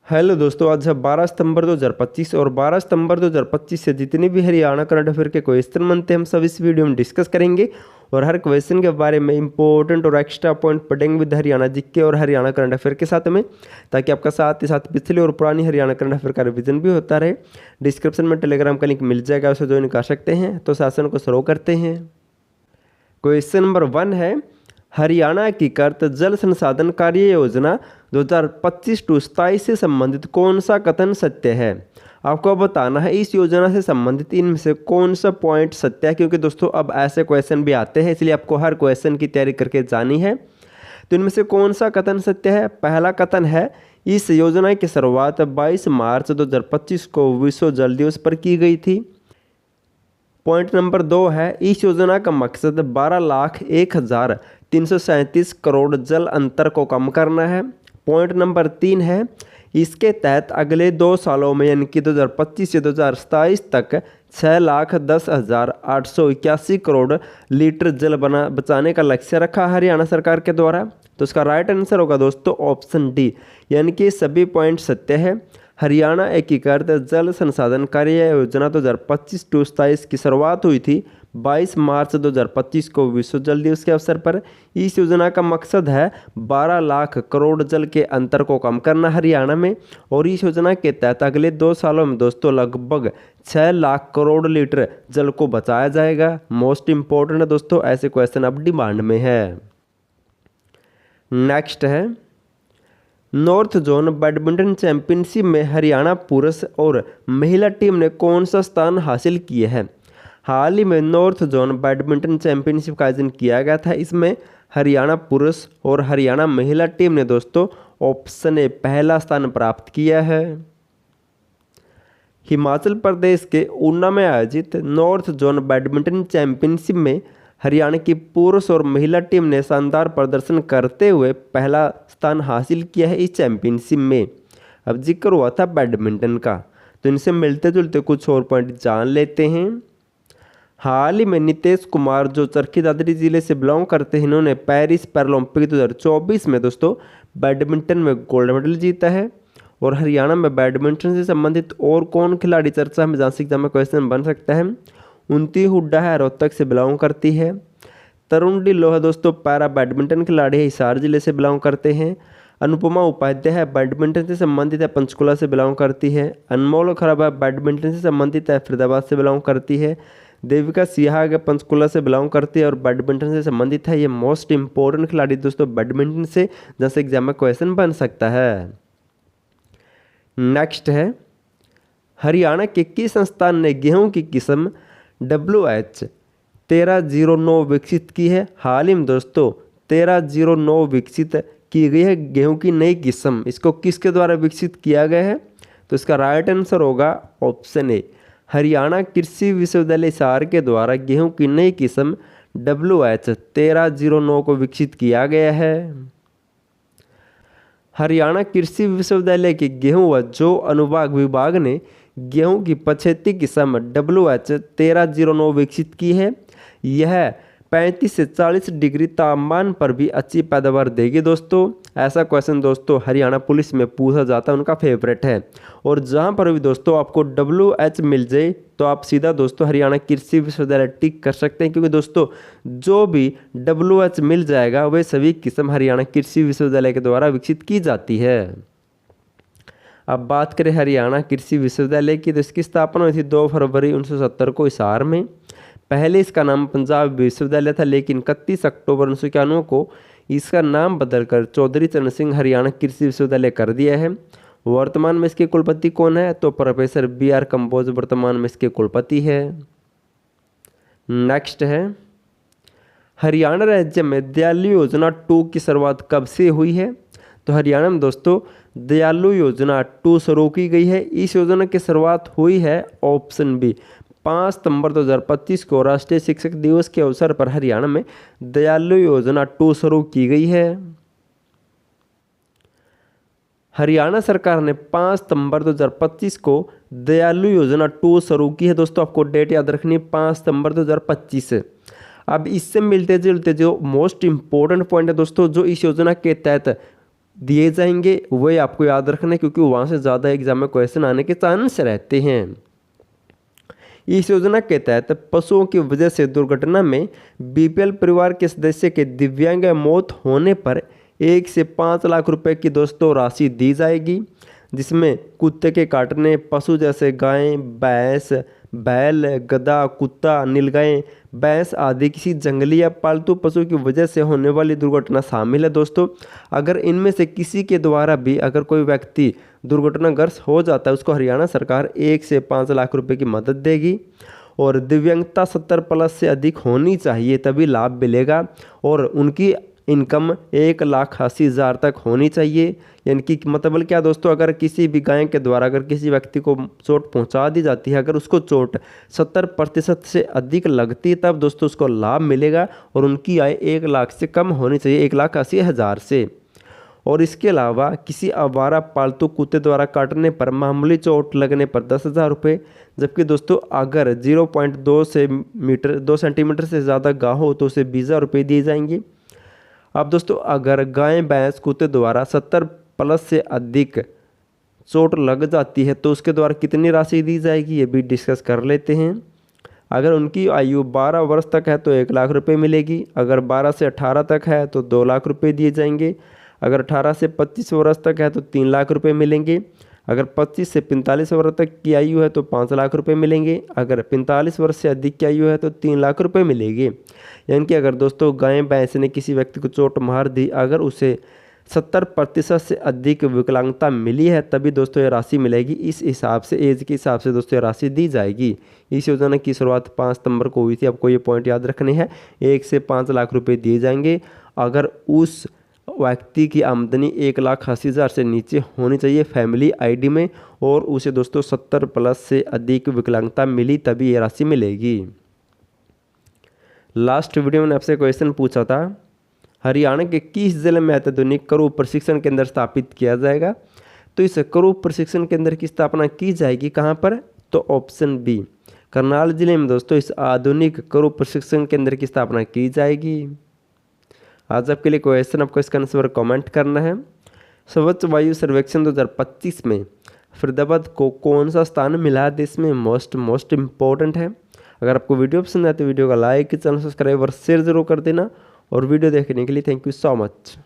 Hello दोस्तों, आज है 12 सितंबर 2025 और 12 सितंबर 2025 से जितने भी हरियाणा करंट अफेयर के क्वेश्चन बनते हैं हम सब इस वीडियो में डिस्कस करेंगे और हर क्वेश्चन के बारे में इंपॉर्टेंट और एक्स्ट्रा पॉइंट पढ़ेंगे विद हरियाणा जीके और हरियाणा करंट अफेयर के साथ में, ताकि आपका साथ ही साथ पिछले और पुरानी हरियाणा करंट अफेयर का रिवीजन भी होता रहे। डिस्क्रिप्शन में टेलीग्राम का लिंक मिल जाएगा, उसे ज्वाइन कर सकते हैं। तो सेशन को शुरू करते हैं। क्वेश्चन नंबर 1 है, हरियाणा एकीकृत जल संसाधन कार्य योजना 2025-27 से संबंधित कौन सा कथन सत्य है। आपको बताना है इस योजना से संबंधित इनमें से कौन सा पॉइंट सत्य है, क्योंकि दोस्तों अब ऐसे क्वेश्चन भी आते हैं, इसलिए आपको हर क्वेश्चन की तैयारी करके जानी है। तो इनमें से कौन सा कथन सत्य है। पहला कथन है, इस योजना की शुरुआत 22 मार्च 2025 को विश्व जल दिवस पर की गई थी। पॉइंट नंबर 2 है, इस योजना का मकसद 12,01,337 करोड़ जल अंतर को कम करना है। पॉइंट नंबर 3 है, इसके तहत अगले 2 सालों में यानी कि 2025 से 2027 तक 6,10,881 करोड़ लीटर जल बचाने का लक्ष्य रखा हरियाणा सरकार के द्वारा। तो इसका राइट आंसर होगा दोस्तों ऑप्शन डी, यानी कि सभी पॉइंट सत्य है। हरियाणा एकीकृत जल संसाधन कार्य योजना 2025-27 की शुरुआत हुई थी 22 मार्च 2025 को विश्व जल दिवस के अवसर पर। इस योजना का मकसद है 12 लाख करोड़ जल के अंतर को कम करना हरियाणा में, और इस योजना के तहत अगले 2 सालों में दोस्तों लगभग 6 लाख करोड़ लीटर जल को बचाया जाएगा। मोस्ट इंपॉर्टेंट है दोस्तों, ऐसे क्वेश्चन अब डिमांड में है। नेक्स्ट है, नॉर्थ जोन बैडमिंटन चैंपियनशिप में हरियाणा पुरुष और महिला टीम ने कौन सा स्थान हासिल किया है। हाल ही में नॉर्थ जोन बैडमिंटन चैंपियनशिप का आयोजन किया गया था। इसमें हरियाणा पुरुष और हरियाणा महिला टीम ने दोस्तों ऑप्शन ए पहला स्थान प्राप्त किया है। हिमाचल प्रदेश के ऊना में आयोजित नॉर्थ जोन बैडमिंटन चैंपियनशिप में हरियाणा की पुरुष और महिला टीम ने शानदार प्रदर्शन करते हुए पहला स्थान हासिल किया है इस चैंपियनशिप में। अब जिक्र हुआ था बैडमिंटन का, तो इनसे मिलते जुलते कुछ और पॉइंट जान लेते हैं। हाल ही में नीतीश कुमार जो चरखी दादरी जिले से बिलोंग करते हैं, इन्होंने पेरिस पैरालंपिक 2024 में दोस्तों बैडमिंटन में गोल्ड मेडल जीता है। और हरियाणा में बैडमिंटन से संबंधित और कौन खिलाड़ी चर्चा में जांच एग्जाम में क्वेश्चन बन सकता है। उनती हुड्डा है, रोहतक से बिलोंग करती है। तरुण ढिल्लों है दोस्तों पैरा बैडमिंटन खिलाड़ी है, हिसार जिले से बिलोंग करते हैं। अनुपमा उपाध्याय है, बैडमिंटन से संबंधित है, पंचकुला से बिलोंग करती है। अनमोल खराबा बैडमिंटन से संबंधित है, फरीदाबाद से बिलोंग करती है। देविका सिहाग पंचकुला से बिलोंग करती है और बैडमिंटन से संबंधित है। ये मोस्ट इंपॉर्टेंट खिलाड़ी दोस्तों बैडमिंटन से जैसे एग्जाम में क्वेश्चन बन सकता है। नेक्स्ट है, हरियाणा के किस संस्थान ने गेहूं की किस्म WH1309 विकसित की है। हाल ही में दोस्तों 1309 विकसित की गई है गेहूं की नई किस्म। इसको किसके द्वारा विकसित किया गया है, तो इसका राइट आंसर होगा ऑप्शन ए, हरियाणा कृषि विश्वविद्यालय हिसार के द्वारा गेहूं की नई किस्म WH1309 को विकसित किया गया है। हरियाणा कृषि विश्वविद्यालय के गेहूं व जौ अनुभाग विभाग ने गेहूं की पछेती किस्म WH1309 विकसित की है। यह 35 से 40 डिग्री तापमान पर भी अच्छी पैदावार देगी दोस्तों। ऐसा क्वेश्चन दोस्तों हरियाणा पुलिस में पूछा जाता है, उनका फेवरेट है। और जहां पर भी दोस्तों आपको WH मिल जाए तो आप सीधा दोस्तों हरियाणा कृषि विश्वविद्यालय टिक कर सकते हैं, क्योंकि दोस्तों जो भी WH मिल जाएगा वे सभी किस्म हरियाणा कृषि विश्वविद्यालय के द्वारा विकसित की जाती है। अब बात करें हरियाणा कृषि विश्वविद्यालय की, तो इसकी स्थापना हुई थी 2 फरवरी 1970 को हिसार में। पहले इसका नाम पंजाब विश्वविद्यालय था, लेकिन 31 अक्टूबर 1991 को इसका नाम बदलकर चौधरी चरण सिंह हरियाणा कृषि विश्वविद्यालय कर दिया है। वर्तमान में इसके कुलपति कौन है, तो प्रोफेसर BR कंबोज वर्तमान में इसके कुलपति है। नेक्स्ट है, हरियाणा राज्य में दयालु योजना 2 की शुरुआत कब से हुई है। तो हरियाणा में दोस्तों दयालु योजना 2 शुरू की गई है। इस योजना की शुरुआत हुई है ऑप्शन बी 5 सितंबर 2025 को राष्ट्रीय शिक्षक दिवस के अवसर पर हरियाणा में दयालु योजना 2 शुरू की गई है। हरियाणा सरकार ने 5 सितंबर 2025 को दयालु योजना 2 शुरू की है दोस्तों। आपको डेट याद रखनी है 5 सितंबर 2025। अब इससे मिलते जुलते जो मोस्ट इंपॉर्टेंट पॉइंट है दोस्तों, जो इस योजना के तहत दिए जाएंगे, वही आपको याद रखना है क्योंकि वहाँ से ज़्यादा एग्जाम में क्वेश्चन आने के चांस रहते हैं। इस योजना के तहत पशुओं की वजह से दुर्घटना में बीपीएल परिवार के सदस्य के दिव्यांग या मौत होने पर 1 से 5 लाख रुपए की दोस्तों राशि दी जाएगी, जिसमें कुत्ते के काटने, पशु जैसे गाय, भैंस, बैल, गधा, कुत्ता, नीलगाय, भैंस आदि किसी जंगली या पालतू पशु की वजह से होने वाली दुर्घटना शामिल है दोस्तों। अगर इनमें से किसी के द्वारा भी अगर कोई व्यक्ति दुर्घटनाग्रस्त हो जाता है, उसको हरियाणा सरकार 1 से 5 लाख रुपए की मदद देगी। और दिव्यांगता 70+ से अधिक होनी चाहिए तभी लाभ मिलेगा, और उनकी इनकम 1,80,000 तक होनी चाहिए। यानी कि मतलब क्या दोस्तों, अगर किसी भी गाय के द्वारा अगर किसी व्यक्ति को चोट पहुंचा दी जाती है, अगर उसको चोट 70% से अधिक लगती है तब दोस्तों उसको लाभ मिलेगा, और उनकी आय 1 लाख से कम होनी चाहिए, 1,80,000 से। और इसके अलावा किसी आवारा पालतू कुत्ते द्वारा काटने पर मामूली चोट लगने पर 10,000 रुपये, जबकि दोस्तों अगर 0.2 सेंटीमीटर से ज़्यादा घाव हो तो उसे 20,000 रुपये दिए जाएंगे। अब दोस्तों अगर गाय, भैंस, कुत्ते द्वारा 70+ से अधिक चोट लग जाती है तो उसके द्वारा कितनी राशि दी जाएगी ये भी डिस्कस कर लेते हैं। अगर उनकी आयु 12 वर्ष तक है तो 1 लाख रुपये मिलेगी। अगर 12 से 18 तक है तो 2 लाख रुपये दिए जाएंगे। अगर 18 से 25 वर्ष तक है तो 3 लाख रुपये मिलेंगे। अगर 25 से 45 वर्ष तक की आयु है तो 5 लाख रुपये मिलेंगे। अगर 45 वर्ष से अधिक की आयु है तो 3 लाख रुपये मिलेंगे। यानी कि अगर दोस्तों गाय, भैंस ने किसी व्यक्ति को चोट मार दी, अगर उसे 70% से अधिक विकलांगता मिली है तभी दोस्तों ये राशि मिलेगी। इस हिसाब से, एज के हिसाब से दोस्तों ये राशि दी जाएगी। इस योजना की शुरुआत 5 सितंबर को हुई थी। आपको ये पॉइंट याद रखने हैं। 1 से 5 लाख रुपये दिए जाएंगे अगर उस व्यक्ति की आमदनी 1,80,000 से नीचे होनी चाहिए फैमिली आईडी में, और उसे दोस्तों 70+ से अधिक विकलांगता मिली तभी ये राशि मिलेगी। लास्ट वीडियो में आपसे क्वेश्चन पूछा था, हरियाणा के किस जिले में अत्याधुनिक करू प्रशिक्षण केंद्र स्थापित किया जाएगा? तो इस करू प्रशिक्षण केंद्र की स्थापना की जाएगी कहाँ पर? तो ऑप्शन बी, करनाल जिले में दोस्तों इस आधुनिक करू प्रशिक्षण केंद्र की स्थापना की जाएगी। आज आपके लिए क्वेश्चन, आपको इसका आंसर कमेंट करना है। स्वच्छ वायु सर्वेक्षण 2025 में फरीदाबाद को कौन सा स्थान मिला देश में? मोस्ट इम्पोर्टेंट है। अगर आपको वीडियो पसंद आए तो वीडियो का लाइक, चैनल सब्सक्राइब और शेयर जरूर कर देना। और वीडियो देखने के लिए थैंक यू सो मच।